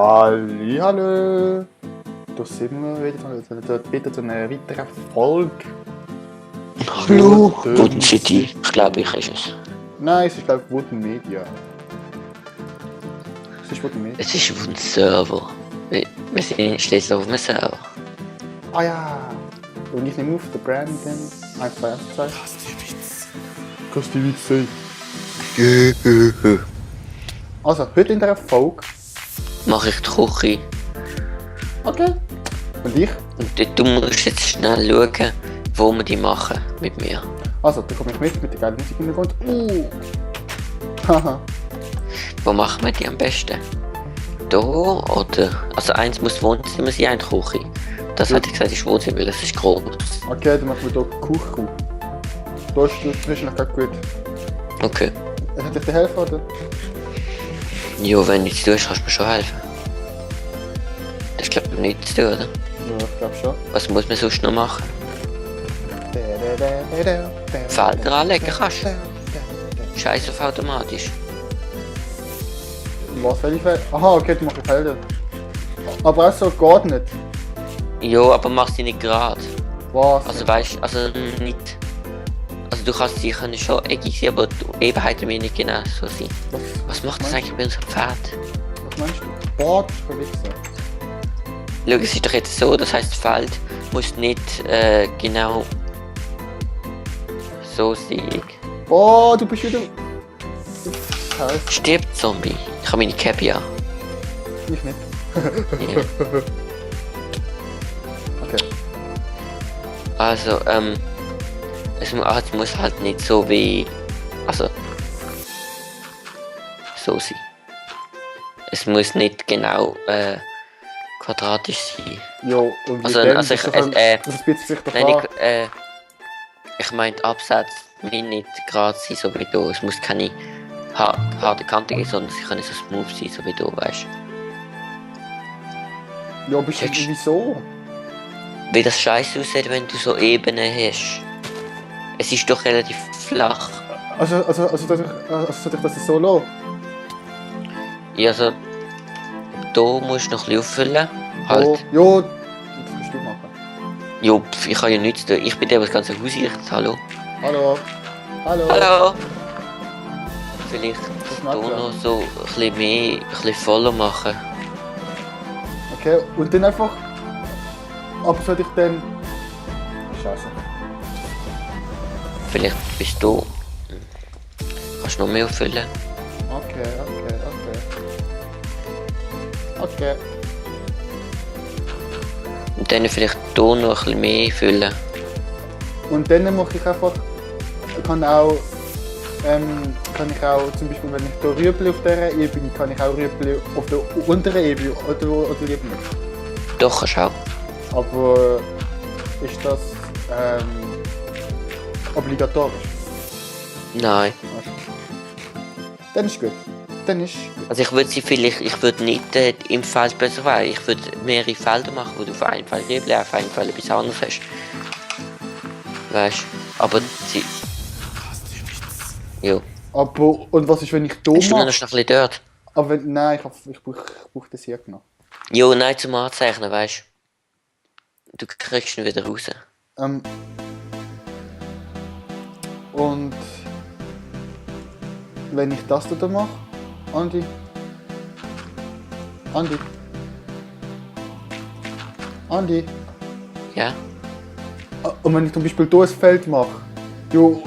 Hallihallo! Da sind wir wieder zu einer weiteren Folge. Hallo, Wooden City, ich glaube, ich ist es. Nein, es ist glaube ich Wooden Media. Es ist Wooden Media. Es ist Wooden Server. Wir sind stets auf einem Server. Ah ja! Und ich nehme auf den Brandon 1, 2, 1, 2. Kannst du Witz sein? Also, heute in dieser Folge Mache ich die Küche. Okay. Und ich? Und du musst jetzt schnell schauen, wo wir die machen mit mir. Also, da komme ich mit der geilen Musik im Hintergrund. Haha. Wo machen wir die am besten? Da oder? Also eins muss Wohnzimmer sein, eine Küche. Das hätte ich gesagt, ist Wohnzimmer, weil das ist groß. Okay, dann machen wir hier Kuchen. Da ist noch gerade gut. Okay. Hat ich dir helfen, oder? Jo, wenn du nichts tust, kannst du mir schon helfen. Das ist glaube ich nichts zu tun, oder? Ja, ich glaube schon. Was muss man sonst noch machen? Felder anlegen kannst du. Scheiß auf automatisch. Was will ich Felder? Aha, okay, du machst Felder. Aber auch so geht nicht. Jo, aber mach sie nicht gerade. Was? Also weißt, also nicht. Also du kannst sie können schon eckig sein, aber die Ebenheiten müssen nicht genau so sein. Was macht das eigentlich bei unserem Pferd? Was meinst du? Bord ist verwichsen. Schau, es ist doch jetzt so, das heisst, das Feld muss nicht genau so sein. Oh, du bist wieder... Scheiße. Stirbt Zombie. Ich habe meine Cappy an. Ich nicht. Ja. Okay. Also, es muss halt nicht so wie... Also... So sein. Es muss nicht genau quadratisch sein. Jo, und wie Also, denn? also Das bietet sich doch nein, an. ich meine, Absatz will nicht gerade sein, so wie du. Es muss keine harte Kante geben, sondern sie können so smooth sein, so wie du, weißt du. Ja, bist du... checkst. Wieso? Weil das scheiße aussieht, wenn du so Ebenen hast. Es ist doch relativ flach. Also soll ich das so lassen? Ja, also, da musst du noch ein bisschen auffüllen. Halt. Jo, das kannst du machen. Jo, ich kann ja nichts tun. Ich bin der, der das ganze Haus einrichtet. Hallo. Hallo. Hallo. Hallo. Vielleicht mag hier ja. noch so ein bisschen mehr, ein bisschen voller machen. Okay, und dann einfach... Aber soll ich dann... Scheiße. Vielleicht bist du... Kannst du noch mehr auffüllen? Okay. Okay. Und dann vielleicht hier noch ein bisschen mehr füllen. Und dann mache ich einfach... Kann ich auch zum Beispiel, wenn ich hier Rüebli auf dieser Ebene, kann ich auch Rüebli auf der unteren Ebene oder lieber nicht. Doch, kannst du auch. Aber ist das obligatorisch? Nein. Dann ist gut. Also ich würde nicht im Feld besser werden. Ich würde mehrere Felder machen, wo du auf einen Fall Rüebli, auf einen Fall etwas anderes hast. Weißt du? Aber sie... Jo. Aber, und was ist, wenn ich hier Bist du mache? noch ein bisschen dort? Aber wenn, nein, ich brauche das hier noch. Jo, nein, zum Anzeichnen, weißt du. Du kriegst ihn wieder raus. Und wenn ich das da mache, Andi. Ja? Und wenn ich zum Beispiel hier ein Feld mache, jo,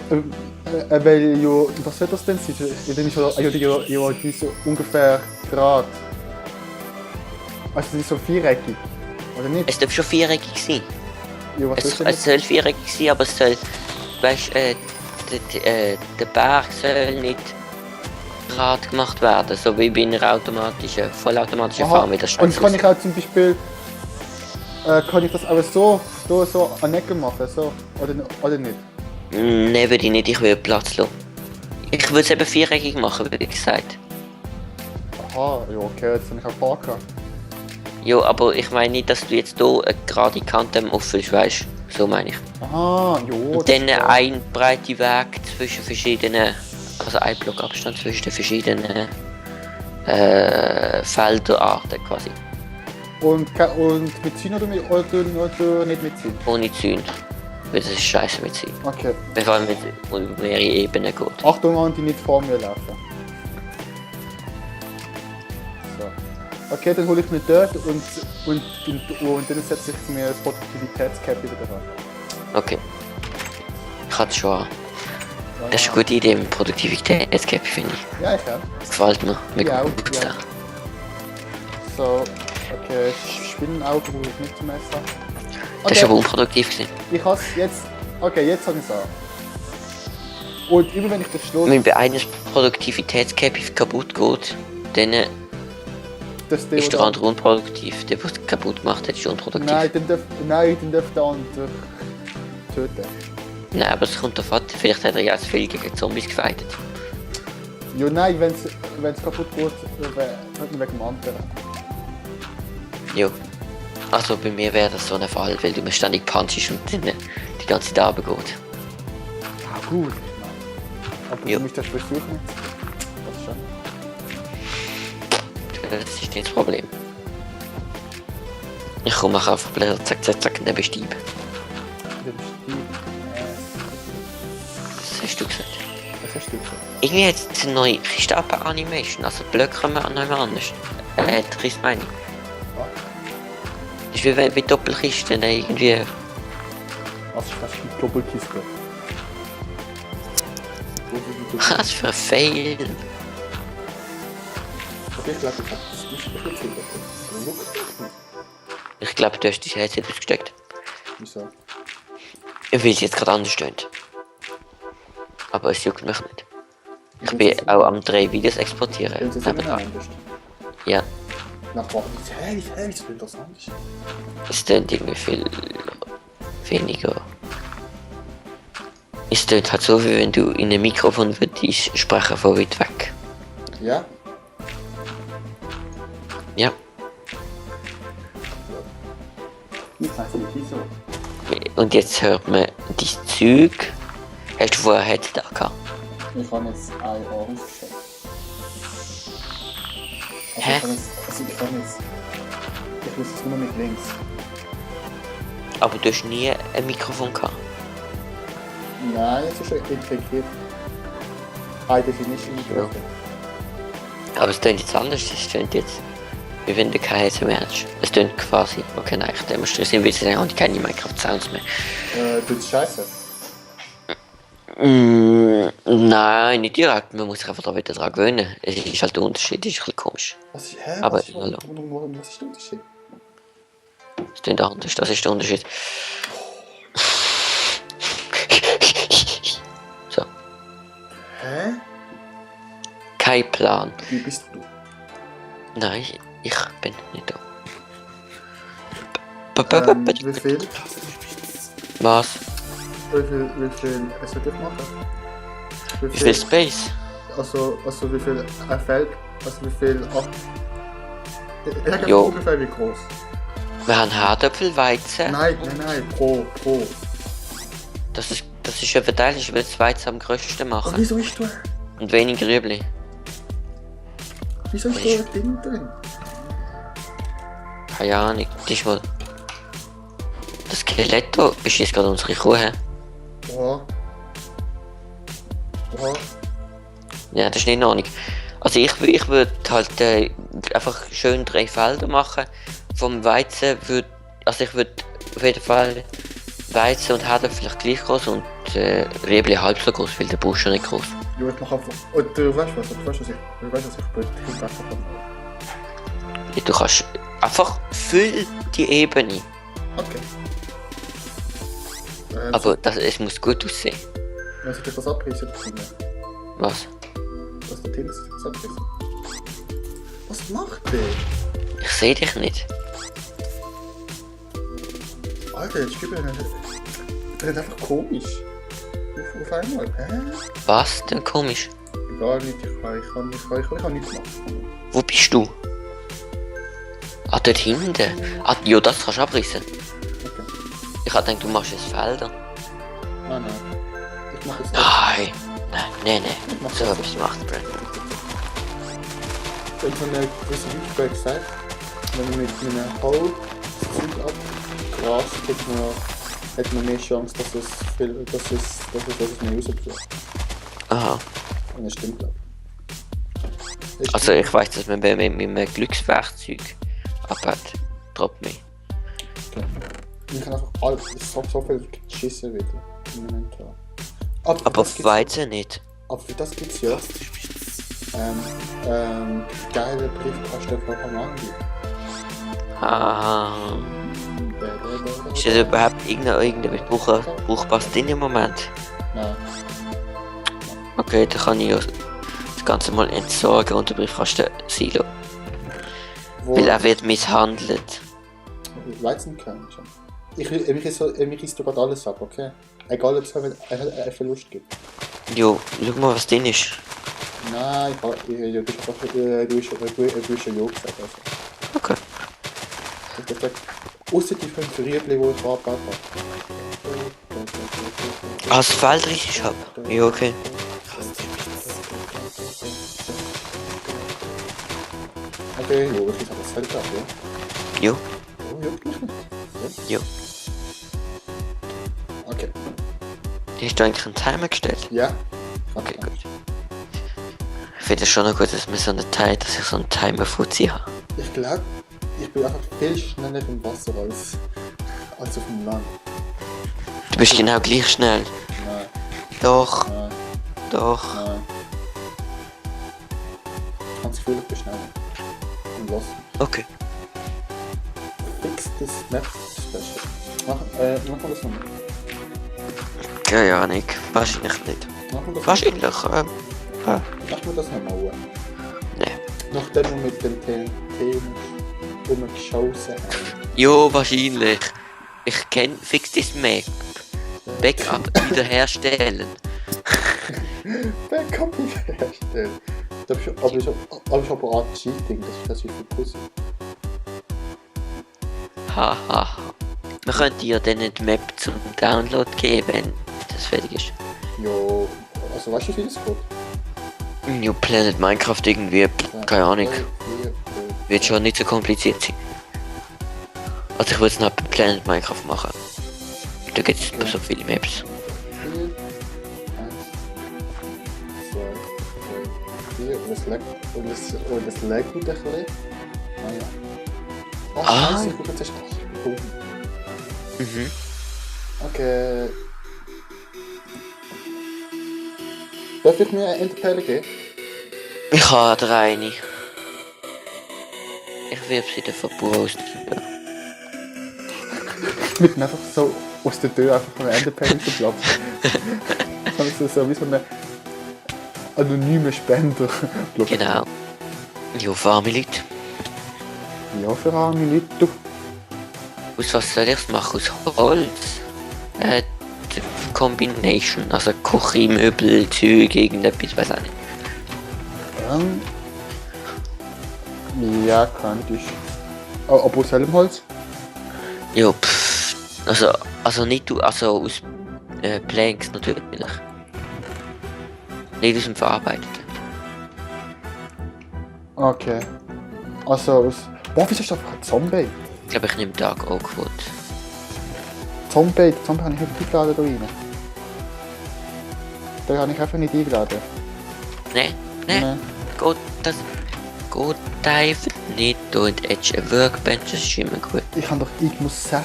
weil jo, was soll das denn sein? Dann ist ja die so ungefähr Grad. Also das ist so viereckig, oder nicht? Es darf schon viereckig sein. Jo, was ist denn Es soll viereckig sein, aber es soll... Weißt du, der Berg soll nicht gerade gemacht werden, so wie bei einer vollautomatischen Farm, wie das und scheiße kann ich auch zum Beispiel... kann ich das aber so an Ecke machen, so? Oder nicht? Nein, würde ich nicht, ich will Platz lassen. Ich würde es eben viereckig machen, wie gesagt. Aha, ja okay, jetzt habe ich auch Parker. Jo, aber ich meine nicht, dass du jetzt hier eine gerade Kante auffüllst, weißt du? So meine ich. Aha, jo. Und dann ein breiter Weg zwischen verschiedenen... Also ein Block Abstand zwischen den verschiedenen Felderarten quasi. Und mit Zinn oder nicht mit Zinn? Ohne Zäune. Weil das ist scheiße mit Zäune. Okay. Bevor man mit mehrere Ebenen geht. Achtung, an die nicht vor mir laufen. So. Okay, dann hole ich mir dort und dann setze ich mir das Produktivitätscap wieder dran. Okay. Ich hatte es schon an. Das ist eine gute Idee mit Produktivitätscap, finde ich. Ja, ich auch. Das gefällt mir. Ja, Gut. auch, ja. So, okay, Spinnenauge brauche ich nicht zum Essen. Das ist aber unproduktiv gewesen. Ich has jetzt. Okay, jetzt habe ich es an. Und immer wenn ich das Schloss. Wenn bei einem Produktivitätscap kaputt geht, dann Das ist der andere unproduktiv. Der, der es kaputt gemacht hat, ist unproduktiv. Nein, dann darf der andere töten. Nein, aber es kommt davon, vielleicht hat er ja zu viel gegen Zombies gefightet. Ja, nein, wenn es kaputt geht, wegen dem anderen. Jo. Also bei mir wäre das so ein Fall, weil du mir ständig punchst und dann die ganze Zeit runtergeht. Ah, gut. Aber Ja. du musst das versuchen jetzt. Das ist schon. Das ist nicht das Problem. Ich komme nachher einfach blöd, zack, zack, zack, neben Stieb. Das hast du gesagt. Was hast du gesagt? Irgendwie hat es eine neue Kistappen-Animation, also die Blöcke kommen an jemand anders. Chris meine ich. Was? Das ist wie wenn bei Doppelkisten irgendwie... Was ist das für eine Doppelkiste? Was für ein Fail! Okay, ich glaube, ich habe das nicht erzählt. Ich glaube, du hast dein Headset ausgesteckt. Wieso? Weil es jetzt gerade anders stöhnt. Aber es juckt mich nicht. Ich bin auch am 3 Videos exportieren. Wenn es immer Nebendran. anders. Ja, Na, warte, wie will das anders? es tönt irgendwie viel weniger. Es tönt halt so, wie wenn du in einem Mikrofon würdest sprechen von weit weg. Ja? Ja. Ich weiß nicht, wieso. Und jetzt hört man dein Zeug. Hast du vorher Headset gehabt? Ich habe jetzt ein Ohr ausgestellt. Hä? Ich muss es nur mit links. Aber du hast nie ein Mikrofon gehabt. Nein, es ist schon integriert. High Definition Mikrofon. Aber es tönt jetzt anders. Es tönt jetzt, wie wenn du kein Headset mehr hast. Es tönt quasi, okay, nein, ich demonstriere, weil sie haben keine Minecraft-Sounds mehr. Tut's scheiße? Nein, nicht direkt. Man muss sich einfach da wieder dran gewöhnen. Es ist halt der Unterschied, ist ein bisschen komisch. Was ist, Aber, was ist, hallo. was ist der Unterschied? Es tönt anders, das ist der Unterschied. So, Hä? kein Plan. Wie bist du? Nein, ich bin nicht da. Wie viel? Was? Wie viel soll ich machen? Wie viel Space? Also wie viel Feld? Also wie viel ab? Ich habe Jo. ungefähr wie groß. Wir haben Herdöpfel, Weizen. Nein, pro. Das ist ja verteilt, ich will das Weizen am größten Aber machen. wieso ist da? Und wenig Rüebli. Wieso ist da ein Ding drin? Keine Ahnung, das ist wohl... Das Skelett da ist jetzt gerade unsere Kuh. Hä? Oha. Ja, das ist nicht in Ordnung. Also ich würde halt einfach schön 3 Felder machen. Vom Weizen würde... Also ich würde auf jeden Fall Weizen und Herde vielleicht gleich groß und Rüebli halb so groß, weil der Busch schon nicht groß. Ja, ich mache einfach. Und du weißt was ich bin. Ich einfach. Ja, du kannst einfach füll die Ebene. Okay. Aber es muss gut aussehen. Wenn ich das abreißen, Was? was der Tinder sich das abreißen. Was macht der? Ich sehe dich nicht. Alter, jetzt gib mir eine. Der ist einfach komisch. Auf einmal. Hä? Was denn komisch? Egal nicht, ich kann nichts machen. Wo bist du? Ah, dort hinten. Ah, ja, das kannst du abreißen. Okay. Ich hab gedacht, du machst jetzt Felder. Nein. Ich mach jetzt das. Nein. Nein. mach So das. etwas macht Brad. Wenn so eine gewisse Leute gesagt, wenn man mit einem Hau das Zeug abgrast, hat man mehr Chance, dass es mehr rausfliegt. Aha. Und das stimmt, glaube ich. Also ich weiß, dass man mit einem Glückswerkzeug abhat. Drop me. Okay. Ich kann einfach alles, so viel geschissen wieder. Im Inventar. Aber Weizen nicht. Aber für das gibt's ja geile Briefkasten von Hamandi. Ah. Ist das überhaupt irgendetwas brauchbares drin im Moment? Nein. Okay, dann kann ich ja das Ganze mal entsorgen und den Briefkasten Silo. Weil er wird misshandelt. Weizenkörnchen. Mich isst du gerade alles ab, okay? Egal, ob es einen Verlust gibt. Jo, schau mal, was drin ist. Nein, du hast schon Ja gesagt. Also. Okay. Ausser die 5 Riebli, die ich abgebaut habe. Ah, das Feld richtig ab. Ja, okay. Okay, jo, ich habe das Feld ab, ja? Jo. Oh, juckt mich nicht. Jo. Okay. Hast du eigentlich einen Timer gestellt? Ja. Okay, gut. Ich finde es schon noch gut, dass ich so einen Timer-Fuzzi habe. Ich glaube, ich bin einfach viel schneller im Wasser als auf dem Land. Du bist genau gleich schnell. Nein, Doch, nein, doch. nein. Ich habe das Gefühl, ich bin schneller. Im Wasser. Okay. Fix das Map Special. Machen wir das nochmal. Keine Ahnung. Wahrscheinlich nicht. Machen wir das Wahrscheinlich, Machen wir das nochmal. Nee. Nachdem wir mit dem TNT rumgeschossen haben. Jo, wahrscheinlich. Ich kenne fix das Map. Backup wiederherstellen. Backup herstellen. Das ist aber eine Art Cheating, das ist für Pussy. Haha. Man könnte ja dann die Map zum Download geben, wenn das fertig ist. Jo, also weißt du, wie das geht? New Planet Minecraft irgendwie, keine Ahnung. Wird schon nicht so kompliziert sein. Also ich würde es noch bei Planet Minecraft machen. Da gibt es so viele Maps. 4, 1, 2, 3, 4 und es leckt wieder ein bisschen. Ah ja. Oh scheiße, ich gucke jetzt erst 8 Stunden. Mhm. Okay. Darf ich mir einen Enderperle geben? Ich habe da eine. Ich wirf sie dann von Brust. Mit einfach so aus der Tür einfach von einer Enderperle zu platzen. Das ist so wie so eine anonyme Spender. Genau. Jo, für arme Leute. Ja, für arme Leute. Du. Aus was soll ich es machen? Aus Holz? Die Combination. Also Küche, Möbel, Zeug, irgendetwas, weiß auch nicht. Ja, könnte ich. Aber aus welchem Holz? Jo, pff. Also nicht also aus Planks natürlich. Nicht aus dem Verarbeiteten. Okay. Also aus... Boah, wieso ist das einfach ein Zombie? Ich glaube, ich nehme Dark Oak Wood. Zombie habe ich nicht eingeladen da rein. Da habe ich einfach nicht eingeladen. Nein. Geht einfach nicht da in die Edge. Ein Workbench, das ist immer gut. Ich habe doch irgendwo 6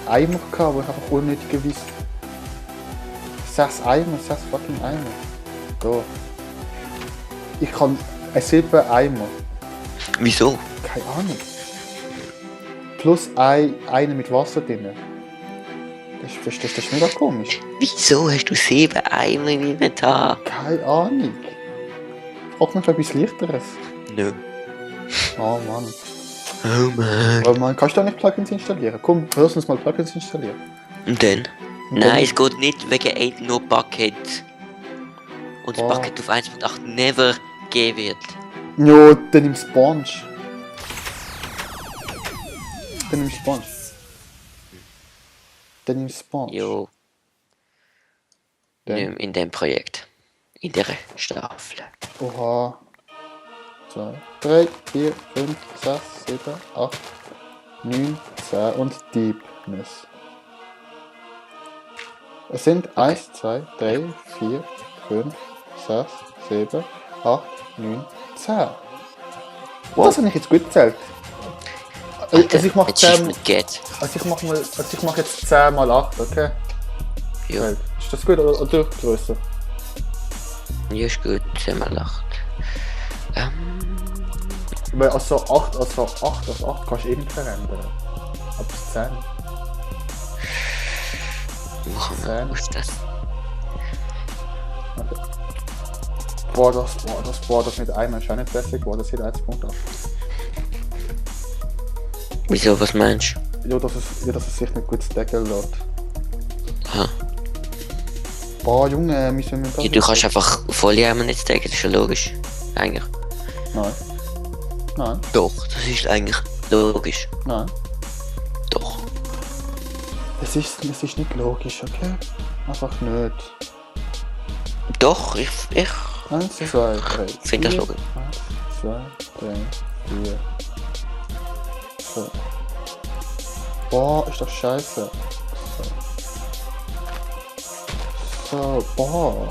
Eimer gehabt, wo ich einfach unnötigerweise 6 fucking Eimer. Da. Ich kann einen silbernen Eimer. Wieso? Keine Ahnung. Plus einen mit Wasser drin. Das ist mega komisch. Wieso hast du 7 Eimer im Inventar? Keine Ahnung. Frag mich etwas Leichteres. Nö. Oh Mann. Oh man. Aber man kannst du da nicht Plugins installieren? Komm, lass uns mal Plugins installieren. Und dann? Und Nein, dann- es geht nicht wegen Aid No Bucket. Und das Oh. Bucket auf 1.8 never geben wird. Jo, dann im Sponge. Dann im Sponge. Jo, Dann. nicht in dem Projekt. in dieser Staffel. Oha. 2, 3, 4, 5, 6, 7, 8, 9, 10 und Deepness. Es sind 1, 2, 3, 4, 5, 6, 7, 8, 9, 10. Wow. Das habe ich jetzt gut gezählt. Alter, Also ich mache Achievement geht. ich mach jetzt 10 mal 8, okay? Ja, Ist das gut oder größer? ja, ist gut, 10 mal 8. Weil also 8 kannst du eh nicht verändern. Aber 10. Wo ist das? Okay. Boah, das mit einem ist auch nicht besser geworden, das sieht 1 Punkt ab. Wieso, was meinst du? Ja, dass es sich nicht gut stacken lässt. Ha. Boah, Junge, müssen wir das... Ja, du kannst einfach voll einmal nicht stacken, das ist ja logisch. Eigentlich. Nein, Doch, das ist eigentlich logisch. nein. Doch. Es ist nicht logisch, okay? Einfach nicht. Doch, ich 1, 2, 3, finde das logisch. 1, 2, 3, 4. So. Boah, ist das scheiße. So, boah.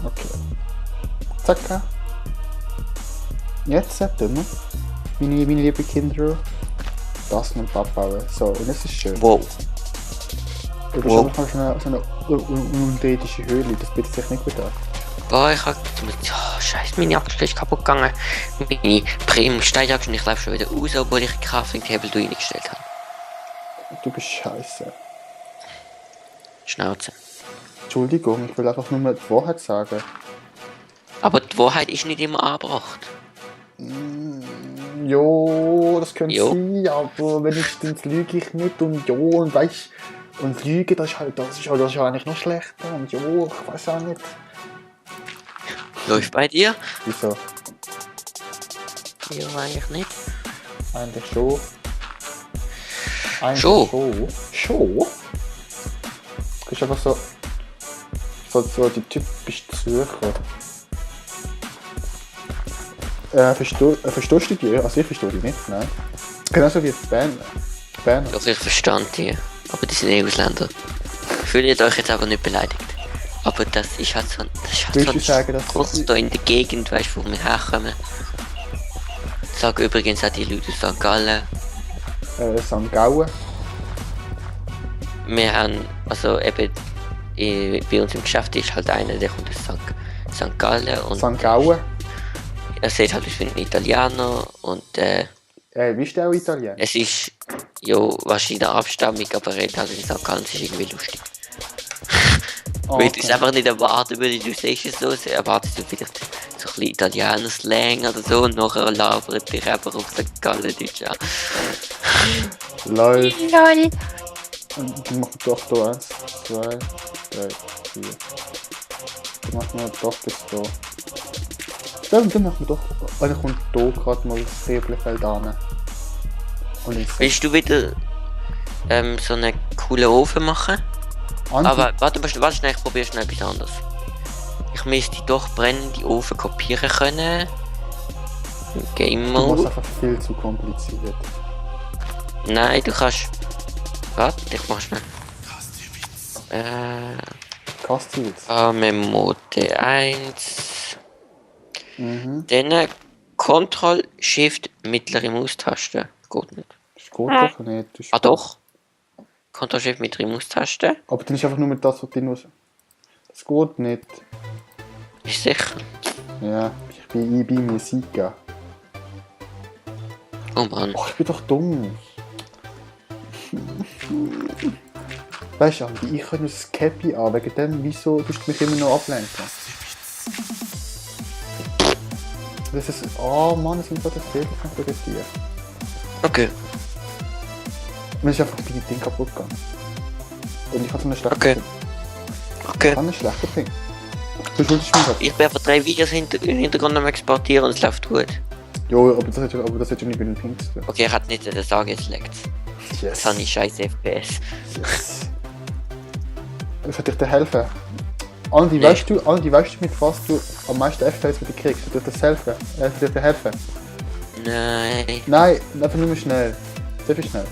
Okay. Zack. Jetzt sollten wir, meine lieben Kinder, das noch abbauen. So, und es ist schön. Wow. Du bist Wow. einfach so eine unterirdische Höhle, das bietet sich nicht gut an. Boah, ich hab... Oh, scheiße, meine Axt ist kaputt gegangen. Meine Premium-Steinaxt und ich laufe schon wieder raus, obwohl ich einen Crafting-Table reingestellt habe. Du bist scheiße. Schnauze. Entschuldigung, ich will einfach nur mal die Wahrheit sagen. Aber die Wahrheit ist nicht immer angebracht. Jo, das könnte Jo. sein, aber wenigstens lüge ich nicht und jo, und weißt und Lügen, das ist eigentlich noch schlechter und jo, ich weiß auch nicht. Läuft bei dir? Wieso? Ja, eigentlich nicht. Eigentlich schon. Eigentlich Schon? Schon? Du bist einfach so die typisch Zürcher. Verstehst du die? Also ich verstehe die nicht, nein. Genauso wie die Berner. Doch, ich verstand die. Aber die sind eh Ausländer. Fühlt euch jetzt aber nicht beleidigt. Aber das ist halt so Willst du sagen, dass kurz da in der Gegend, weißt du, wo wir herkommen. Sagen übrigens auch die Leute aus St. Gallen. St. Gallen? Wir haben, also eben, bei uns im Geschäft ist halt einer, der kommt aus St. Gallen und St. Gallen? er sieht halt aus wie ein Italiener und Wie ist der auch Italiener? es ist ja wahrscheinlich eine Abstammung, aber er redet halt in St. Gallen, es ist irgendwie lustig. Weil du es einfach nicht erwarten würde, du siehst es so, sie erwartest du vielleicht so ein bisschen Italiener-Slang oder so und nachher labert dich einfach auf St. Gallen-Deutsch an. Läuft. LOL! Und dann machen wir doch da 1, 2, 3, 4. Dann machen wir doch bis da. Dann machen wir doch. Dann kommt hier gerade mal das Rebelfeld an. Und ich Willst du wieder so einen coolen Ofen machen? Aber warte schnell, ich probiere schnell etwas anderes. Ich müsste doch brennende Ofen kopieren können. Game Das ist Mode. einfach viel zu kompliziert. Nein, du kannst. Warte, ich mach schnell. Kastils. Mode 1. Mhm. Dann Ctrl Shift mittlere Maustaste. Geht nicht. Das geht doch nicht. Das Ah doch. Ctrl Shift mittlere Maustaste. Aber dann ist einfach nur das, was du nur. Das geht nicht. Ist sicher. Ja, ich bin mir sicher. Oh Mann. Ach, ich bin doch dumm. Weißt du, Andi, ich habe das Cappy an, wegen dem, wieso tust du mich immer noch ablenken? Das ist. Oh Mann, das sind gerade Fehler von dir. Okay. Mir ist einfach die Ding kaputt gegangen. Und ich habe so eine schlechte Okay. Ding. Okay. Ich habe eine schlechte Ding. Du schuldest mir das. Ich bin einfach 3 Videos im Hintergrund am exportieren und es läuft gut. Jo, aber das hat ja nicht mit dem Ping zu tun. Okay, ich hätte nicht sagen, jetzt leckt's. Yes. Das habe ich scheiß FPS. Yes. Soll ich dir helfen? Andi, Nee. weißt du, mit was du am meisten FPS wieder kriegst? Soll ich dir das helfen? Soll ich dir helfen? Nein. Nein, einfach nur schnell. Sehr viel schnell.